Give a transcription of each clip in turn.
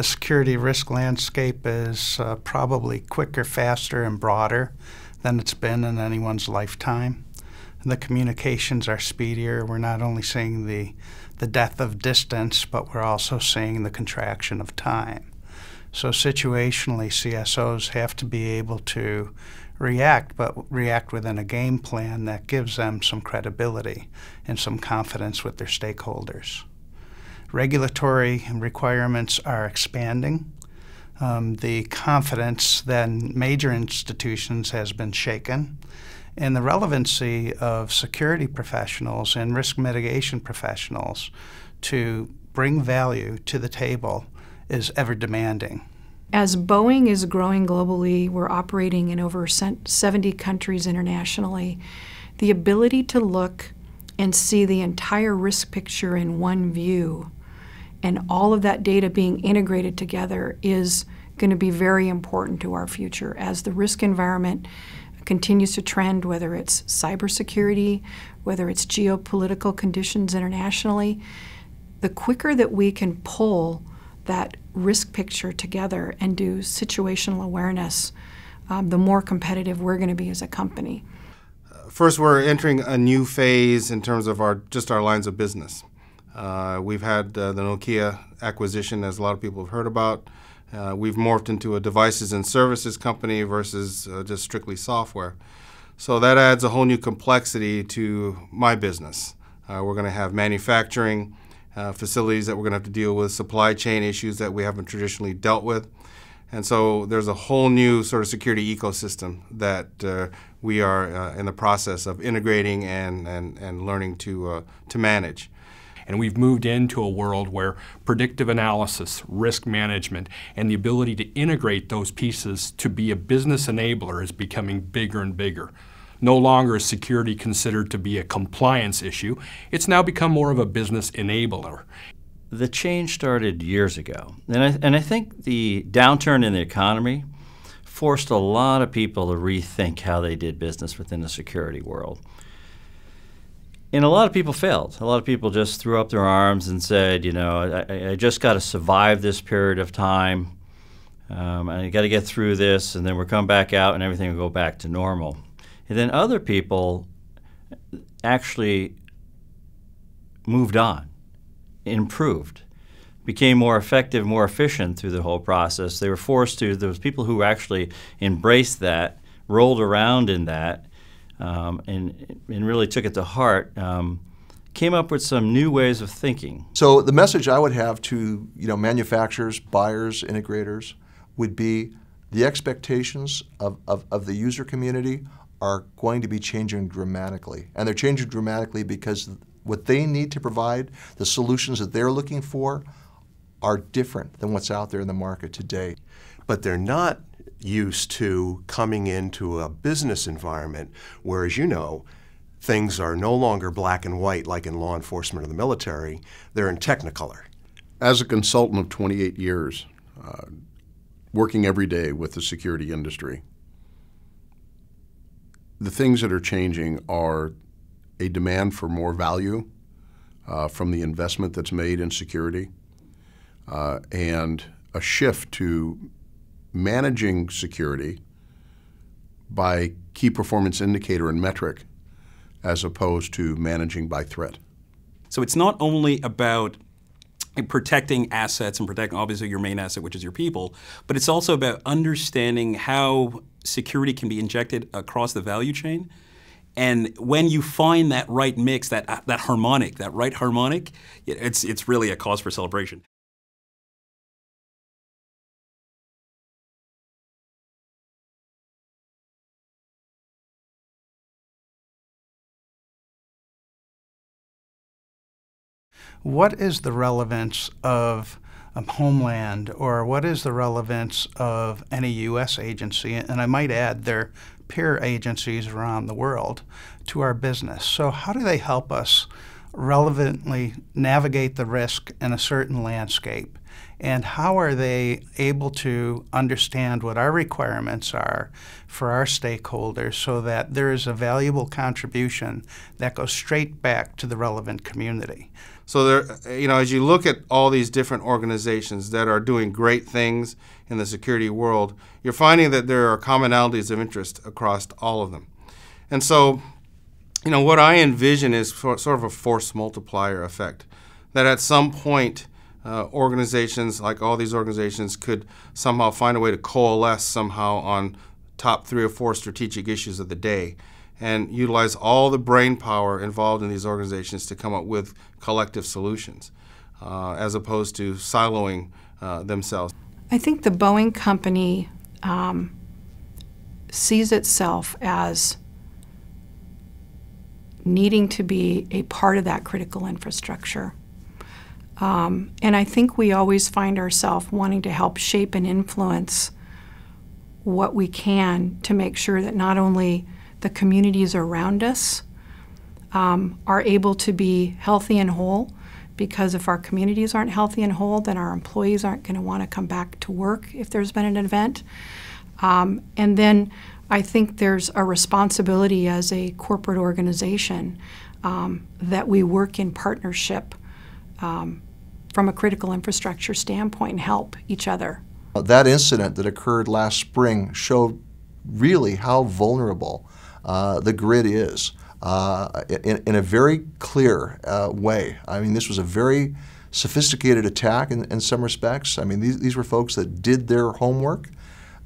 The security risk landscape is probably quicker, faster, and broader than it's been in anyone's lifetime. The communications are speedier. We're not only seeing the death of distance, but we're also seeing the contraction of time. So situationally, CSOs have to be able to react, but react within a game plan that gives them some credibility and some confidence with their stakeholders. Regulatory requirements are expanding. The confidence that in major institutions has been shaken, and the relevancy of security professionals and risk mitigation professionals to bring value to the table is ever demanding. As Boeing is growing globally, we're operating in over 70 countries internationally. The ability to look and see the entire risk picture in one view and all of that data being integrated together is going to be very important to our future as the risk environment continues to trend, whether it's cybersecurity, whether it's geopolitical conditions internationally. The quicker that we can pull that risk picture together and do situational awareness, the more competitive we're going to be as a company. First, we're entering a new phase in terms of our lines of business. We've had the Nokia acquisition, as a lot of people have heard about. We've morphed into a devices and services company versus just strictly software. So that adds a whole new complexity to my business. We're going to have manufacturing facilities that we're going to have to deal with, supply chain issues that we haven't traditionally dealt with. And so there's a whole new sort of security ecosystem that we are in the process of integrating and learning to manage. And we've moved into a world where predictive analysis, risk management, and the ability to integrate those pieces to be a business enabler is becoming bigger and bigger. No longer is security considered to be a compliance issue. It's now become more of a business enabler. The change started years ago. And I think the downturn in the economy forced a lot of people to rethink how they did business within the security world. And a lot of people failed. A lot of people just threw up their arms and said, you know, I just got to survive this period of time. I got to get through this, and then we'll come back out and everything will go back to normal. And then other people actually moved on, improved, became more effective, more efficient through the whole process. They were forced to, there was people who actually embraced that, rolled around in that, and really took it to heart, came up with some new ways of thinking. So the message I would have to manufacturers, buyers, integrators would be the expectations of the user community are going to be changing dramatically. And they're changing dramatically because what they need to provide, the solutions that they're looking for, are different than what's out there in the market today. But they're not used to coming into a business environment where, as you know, things are no longer black and white like in law enforcement or the military. They're in technicolor. As a consultant of 28 years, working every day with the security industry, the things that are changing are a demand for more value from the investment that's made in security, and a shift to managing security by key performance indicator and metric as opposed to managing by threat. So it's not only about protecting assets and protecting obviously your main asset, which is your people, but it's also about understanding how security can be injected across the value chain. And when you find that right mix, that harmonic, that right harmonic, it's really a cause for celebration. What is the relevance of Homeland, or what is the relevance of any U.S. agency, and I might add their peer agencies around the world, to our business? So how do they help us relevantly navigate the risk in a certain landscape And how are they able to understand what our requirements are for our stakeholders so that there is a valuable contribution that goes straight back to the relevant community? So there, as you look at all these different organizations that are doing great things in the security world, you're finding that there are commonalities of interest across all of them. And so, what I envision is sort of a force multiplier effect, that at some point organizations, like all these organizations, could somehow find a way to coalesce somehow on top 3 or 4 strategic issues of the day and utilize all the brain power involved in these organizations to come up with collective solutions, as opposed to siloing themselves. I think the Boeing company sees itself as needing to be a part of that critical infrastructure. And I think we always find ourselves wanting to help shape and influence what we can to make sure that not only the communities around us are able to be healthy and whole, because if our communities aren't healthy and whole, then our employees aren't going to want to come back to work if there's been an event. And then I think there's a responsibility as a corporate organization that we work in partnership from a critical infrastructure standpoint and help each other. That incident that occurred last spring showed really how vulnerable the grid is in a very clear way. I mean, this was a very sophisticated attack in some respects. I mean, these were folks that did their homework,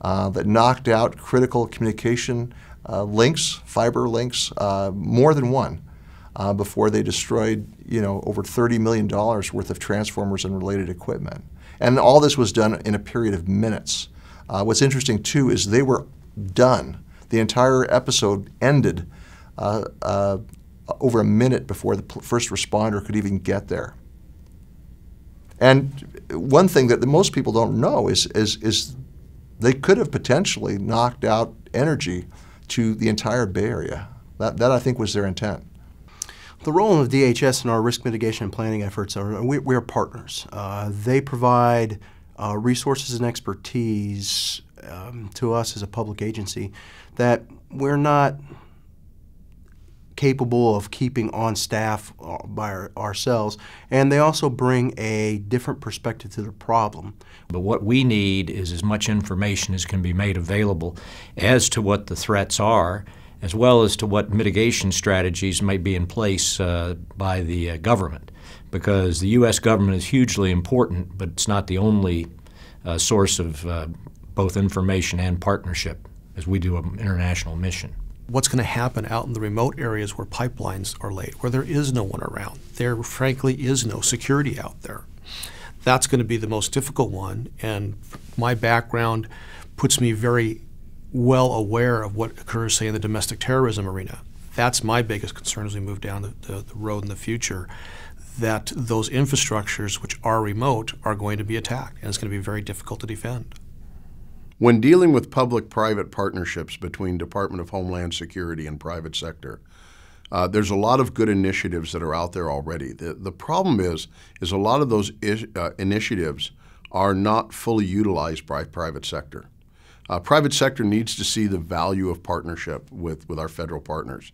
that knocked out critical communication links, fiber links, more than one, before they destroyed, over $30 million worth of transformers and related equipment. And all this was done in a period of minutes. What's interesting, too, is they were done. The entire episode ended over a minute before the first responder could even get there. And one thing that most people don't know is they could have potentially knocked out energy to the entire Bay Area. That I think was their intent. The role of DHS in our risk mitigation and planning efforts are we are partners. They provide resources and expertise to us as a public agency that we're not capable of keeping on staff by ourselves, and they also bring a different perspective to the problem. But what we need is as much information as can be made available as to what the threats are, as well as to what mitigation strategies might be in place by the government. Because the U.S. government is hugely important, but it's not the only source of both information and partnership as we do an international mission. What's going to happen out in the remote areas where pipelines are laid, where there is no one around? There frankly is no security out there. That's going to be the most difficult one, and my background puts me very well aware of what occurs, say, in the domestic terrorism arena. That's my biggest concern as we move down the road in the future, that those infrastructures which are remote are going to be attacked, and it's going to be very difficult to defend. When dealing with public-private partnerships between Department of Homeland Security and private sector, there's a lot of good initiatives that are out there already. The problem is a lot of those initiatives are not fully utilized by private sector. Private sector needs to see the value of partnership with our federal partners.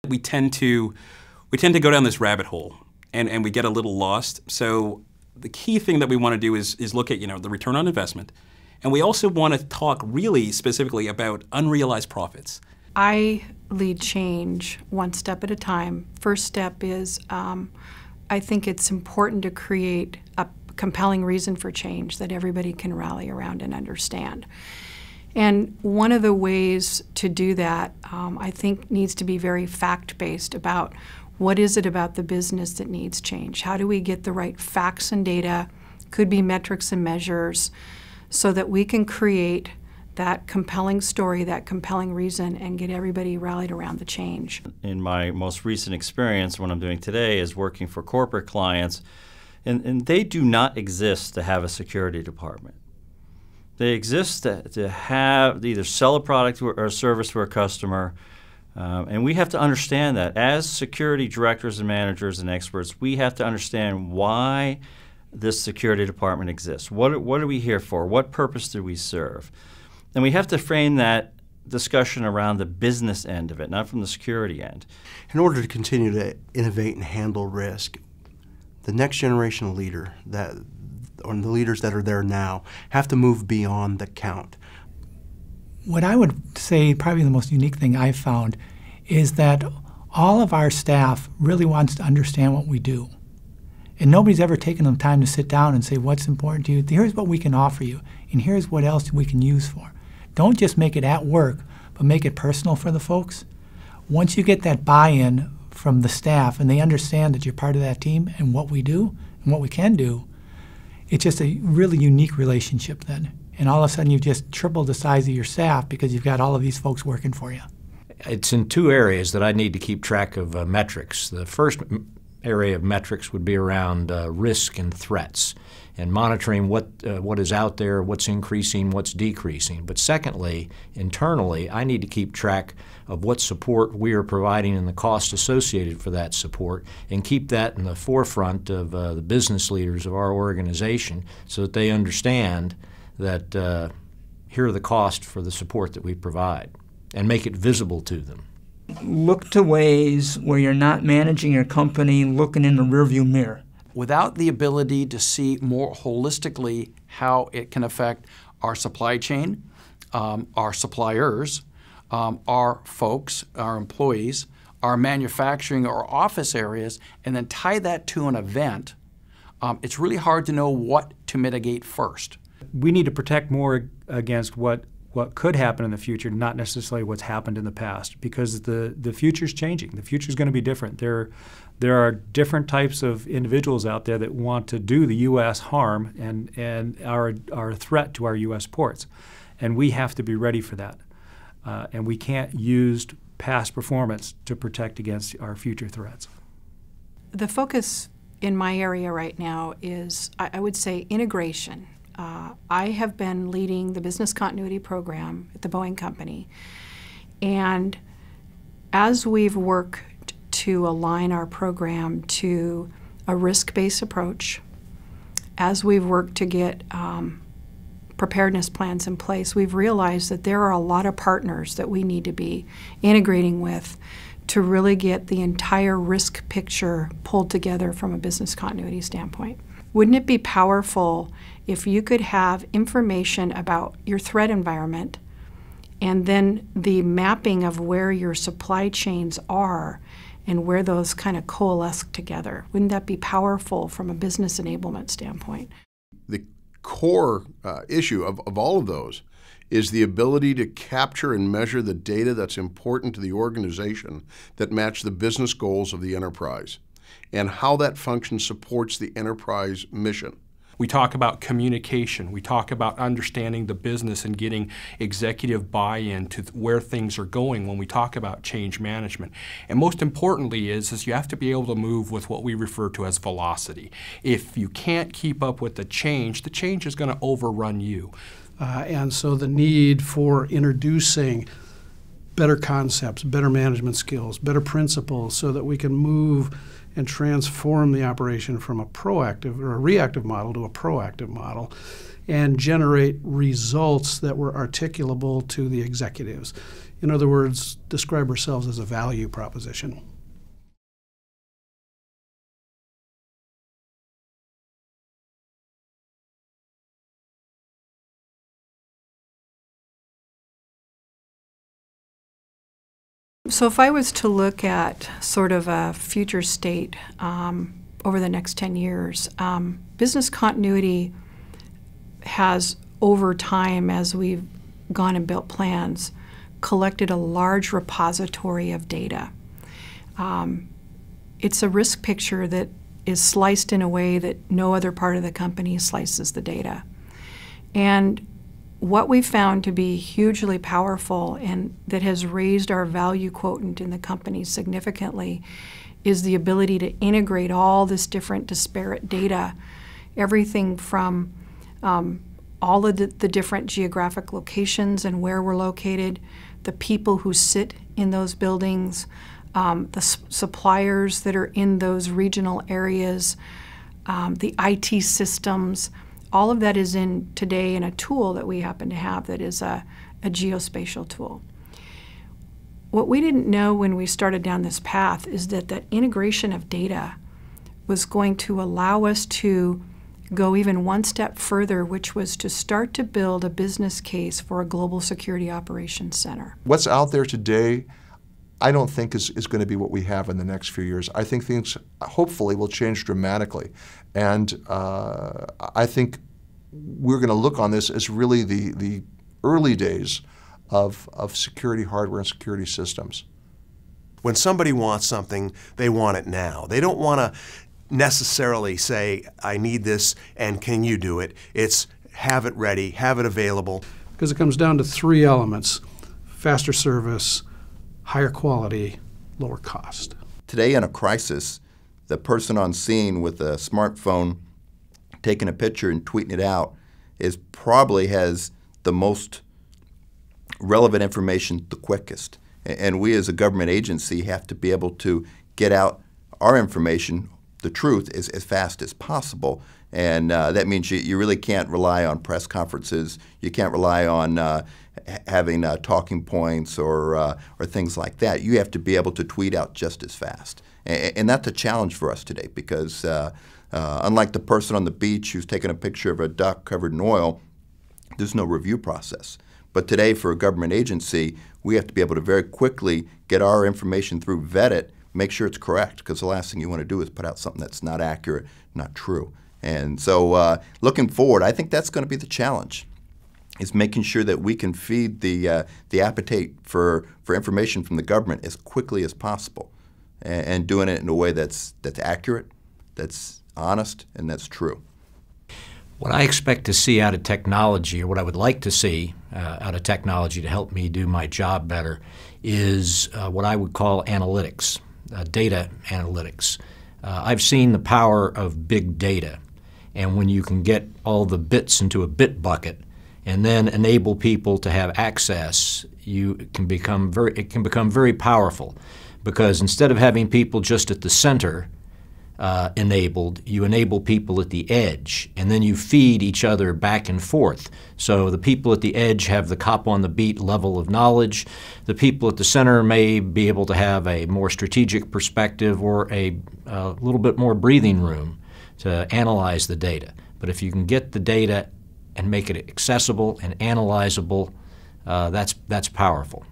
We tend to go down this rabbit hole, and we get a little lost. So the key thing that we want to do is look at the return on investment, and we also want to talk really specifically about unrealized profits. I lead change one step at a time. First step is I think it's important to create a compelling reason for change that everybody can rally around and understand. And one of the ways to do that, I think, needs to be very fact-based about what is it about the business that needs change? How do we get the right facts and data, could be metrics and measures, so that we can create that compelling story, that compelling reason, and get everybody rallied around the change. In my most recent experience, what I'm doing today is working for corporate clients, and they do not exist to have a security department. They exist to have either sell a product or a service to a customer, and we have to understand that. As security directors and managers and experts, we have to understand why this security department exists. What are we here for? What purpose do we serve? And we have to frame that discussion around the business end of it, not from the security end. In order to continue to innovate and handle risk, the next generation leader, or the leaders that are there now, have to move beyond the count. What I would say probably the most unique thing I've found is that all of our staff really wants to understand what we do. And nobody's ever taken the time to sit down and say, what's important to you? Here's what we can offer you, and here's what else we can use for. Don't just make it at work, but make it personal for the folks. Once you get that buy-in from the staff and they understand that you're part of that team and what we do and what we can do, it's just a really unique relationship then. And all of a sudden you've just tripled the size of your staff because you've got all of these folks working for you. It's in two areas that I need to keep track of metrics. The first area of metrics would be around risk and threats and monitoring what is out there, what's increasing, what's decreasing. But secondly, internally, I need to keep track of what support we are providing and the cost associated for that support, and keep that in the forefront of the business leaders of our organization so that they understand that here are the costs for the support that we provide, and make it visible to them. Look to ways where you're not managing your company looking in the rearview mirror. Without the ability to see more holistically how it can affect our supply chain, our suppliers, our folks, our employees, our manufacturing or office areas, and then tie that to an event, it's really hard to know what to mitigate first. We need to protect more against what could happen in the future, not necessarily what's happened in the past, because the future's changing. The future's going to be different. There are different types of individuals out there that want to do the U.S. harm and are a threat to our U.S. ports. And we have to be ready for that. And we can't use past performance to protect against our future threats. The focus in my area right now is, I would say, integration. I have been leading the business continuity program at the Boeing Company, and as we've worked to align our program to a risk-based approach, as we've worked to get preparedness plans in place, we've realized that there are a lot of partners that we need to be integrating with to really get the entire risk picture pulled together from a business continuity standpoint. Wouldn't it be powerful if you could have information about your threat environment and then the mapping of where your supply chains are and where those kind of coalesce together? Wouldn't that be powerful from a business enablement standpoint? The core issue of all of those is the ability to capture and measure the data that's important to the organization that match the business goals of the enterprise, and how that function supports the enterprise mission. We talk about communication. We talk about understanding the business and getting executive buy-in to where things are going when we talk about change management. And most importantly is you have to be able to move with what we refer to as velocity. If you can't keep up with the change is going to overrun you. And so the need for introducing better concepts, better management skills, better principles so that we can move and transform the operation from a proactive or a reactive model to a proactive model and generate results that were articulable to the executives. In other words, describe ourselves as a value proposition. So if I was to look at sort of a future state over the next 10 years, business continuity has, over time, as we've gone and built plans, collected a large repository of data. It's a risk picture that is sliced in a way that no other part of the company slices the data. And what we found to be hugely powerful and that has raised our value quotient in the company significantly is the ability to integrate all this different disparate data, everything from all of the different geographic locations and where we're located, the people who sit in those buildings, the suppliers that are in those regional areas, the IT systems. All of that is in today in a tool that we happen to have that is a geospatial tool. What we didn't know when we started down this path is that that integration of data was going to allow us to go even one step further, which was to start to build a business case for a global security operations center. What's out there today, I don't think is going to be what we have in the next few years. I think things hopefully will change dramatically. And I think we're going to look on this as really the early days of security hardware and security systems. When somebody wants something, they want it now. They don't want to necessarily say, I need this and can you do it? It's have it ready, have it available. Because it comes down to three elements: faster service, higher quality, lower cost. Today in a crisis, the person on scene with a smartphone taking a picture and tweeting it out probably has the most relevant information the quickest. And we as a government agency have to be able to get out our information, the truth, as fast as possible. And that means you really can't rely on press conferences. You can't rely on having talking points or things like that. You have to be able to tweet out just as fast. And that's a challenge for us today because unlike the person on the beach who's taking a picture of a duck covered in oil, there's no review process. But today for a government agency, we have to be able to very quickly get our information through, vet it, make sure it's correct, because the last thing you want to do is put out something that's not accurate, not true. And so looking forward, I think that's going to be the challenge, is making sure that we can feed the appetite for information from the government as quickly as possible and doing it in a way that's accurate, that's honest, and that's true. What I expect to see out of technology, or what I would like to see out of technology to help me do my job better, is what I would call analytics, data analytics. I've seen the power of big data, and when you can get all the bits into a bit bucket and then enable people to have access, it can become very powerful, because instead of having people just at the center enabled, you enable people at the edge, and then you feed each other back and forth. So the people at the edge have the cop on the beat level of knowledge. The people at the center may be able to have a more strategic perspective or a little bit more breathing room to analyze the data. But if you can get the data and make it accessible and analyzable, that's powerful.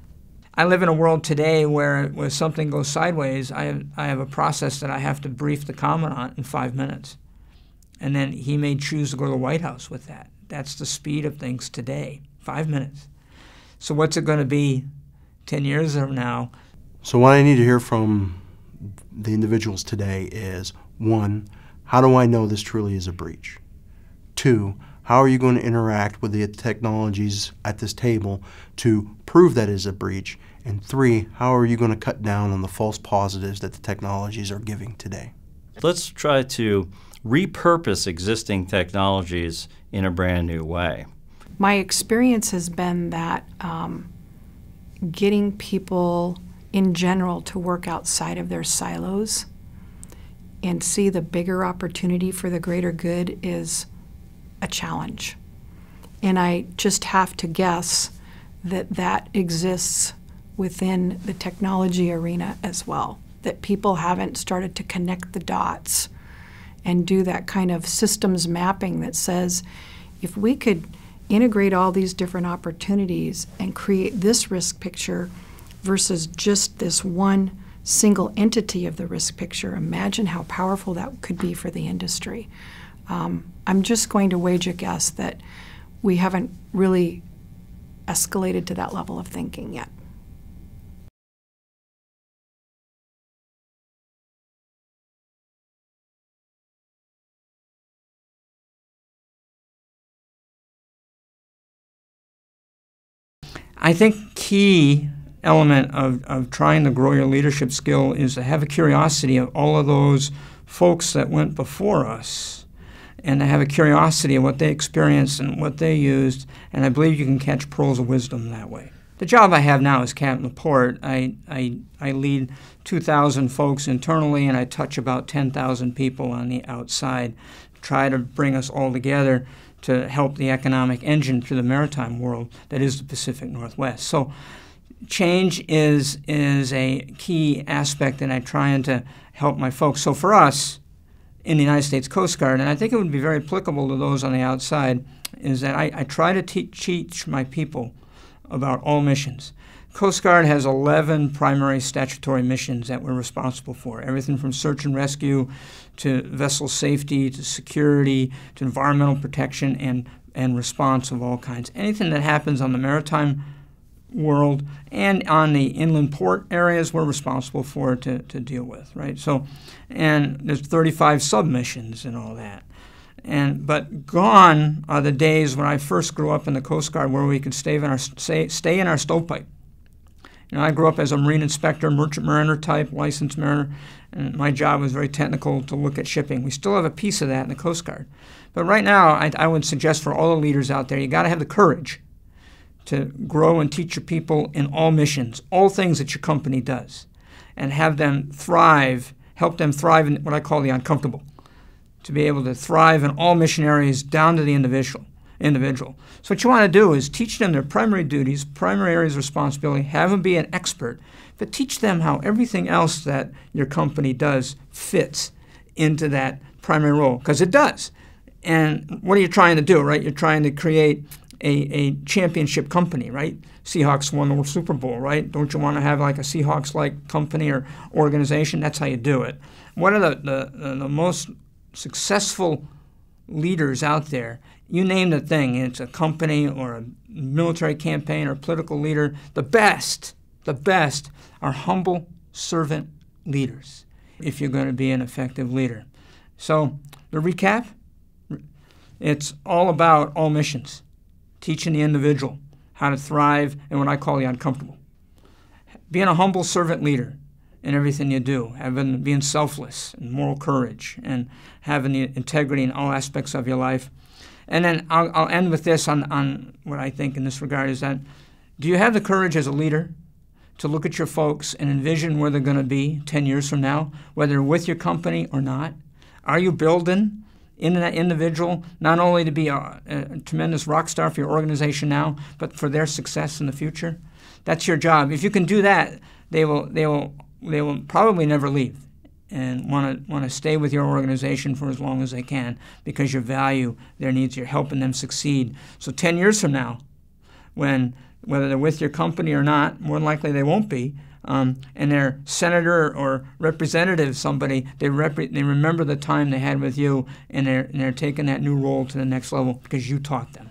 I live in a world today where something goes sideways, I have a process that I have to brief the commandant in 5 minutes. And then he may choose to go to the White House with that. That's the speed of things today, 5 minutes. So what's it going to be 10 years from now? So what I need to hear from the individuals today is, 1, how do I know this truly is a breach? 2, how are you going to interact with the technologies at this table to prove that is a breach? And 3, how are you going to cut down on the false positives that the technologies are giving today? Let's try to repurpose existing technologies in a brand new way. My experience has been that getting people in general to work outside of their silos and see the bigger opportunity for the greater good is a challenge. And I just have to guess that that exists within the technology arena as well, that people haven't started to connect the dots and do that kind of systems mapping that says, if we could integrate all these different opportunities and create this risk picture versus just this one single entity of the risk picture, imagine how powerful that could be for the industry. I'm just going to wage a guess that we haven't really escalated to that level of thinking yet. I think key element of trying to grow your leadership skill is to have a curiosity of all of those folks that went before us and have a curiosity of what they experienced and what they used, and I believe you can catch pearls of wisdom that way. The job I have now as captain of port, I lead 2,000 folks internally, and I touch about 10,000 people on the outside, try to bring us all together to help the economic engine through the maritime world that is the Pacific Northwest. So change is a key aspect, and I'm trying to help my folks. So for us in the United States Coast Guard, and I think it would be very applicable to those on the outside, is that I try to teach my people about all missions. Coast Guard has 11 primary statutory missions that we're responsible for, everything from search and rescue to vessel safety to security to environmental protection and response of all kinds. Anything that happens on the maritime world and on the inland port areas we're responsible for to deal with, right? So, and there's 35 submissions and all that. But gone are the days when I first grew up in the Coast Guard where we could stay in our stovepipe. You know, I grew up as a marine inspector, merchant mariner type, licensed mariner, and my job was very technical to look at shipping. We still have a piece of that in the Coast Guard. But right now, I would suggest for all the leaders out there, you got to have the courage to grow and teach your people in all missions, all things that your company does, and have them thrive, help them thrive in what I call the uncomfortable, to be able to thrive in all mission areas down to the individual. So what you want to do is teach them their primary duties, primary areas of responsibility, have them be an expert, but teach them how everything else that your company does fits into that primary role, because it does. And what are you trying to do, right? You're trying to create a championship company, right? Seahawks won the Super Bowl, right? Don't you want to have like a Seahawks-like company or organization? That's how you do it. One of the most successful leaders out there, you name the thing, it's a company or a military campaign or a political leader, the best are humble servant leaders if you're going to be an effective leader. So the recap, it's all about all missions, teaching the individual how to thrive in what I call the uncomfortable. Being a humble servant leader in everything you do, being selfless and moral courage, and having the integrity in all aspects of your life. And then I'll end with this on what I think in this regard is that, do you have the courage as a leader to look at your folks and envision where they're going to be 10 years from now, whether they're with your company or not? Are you building in that individual not only to be a tremendous rock star for your organization now, but for their success in the future? That's your job. If you can do that, they will probably never leave and want to stay with your organization for as long as they can, because you value their needs. You're helping them succeed. So 10 years from now, whether they're with your company or not, more than likely they won't be, and they're senator or representative, somebody, they remember the time they had with you, and they're taking that new role to the next level because you taught them.